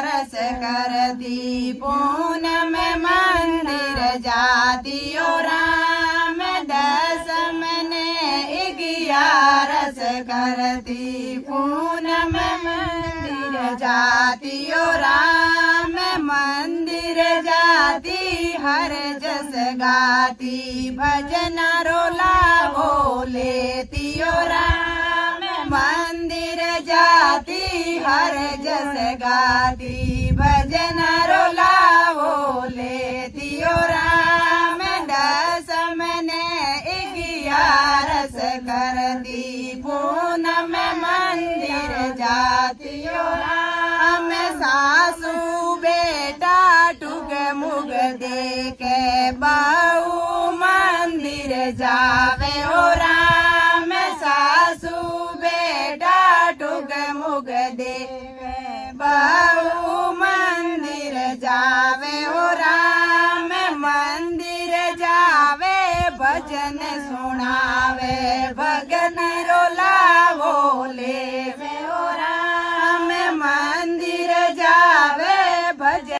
रस करती पूनम मंदिर जाती ओ राम दसम ने 11 करती पूनम मंदिर जाती ओ राम मंदिर जाती हर जस गाती भजन रोला बोलेती ओ राम मंदिर जाती हर जस गाती भजन रोला बोलेती ओ राम दसम ने 11 करती पूनम मंदिर जाती ओ राम सासू बेटा टुग मुग देखे बहू मंदिर जावे ओ राम सासू बेटा टुग मुग देवे बहू मंदिर जावे ओ राम मंदिर जावे भजन सुनावे भगन रोला बोले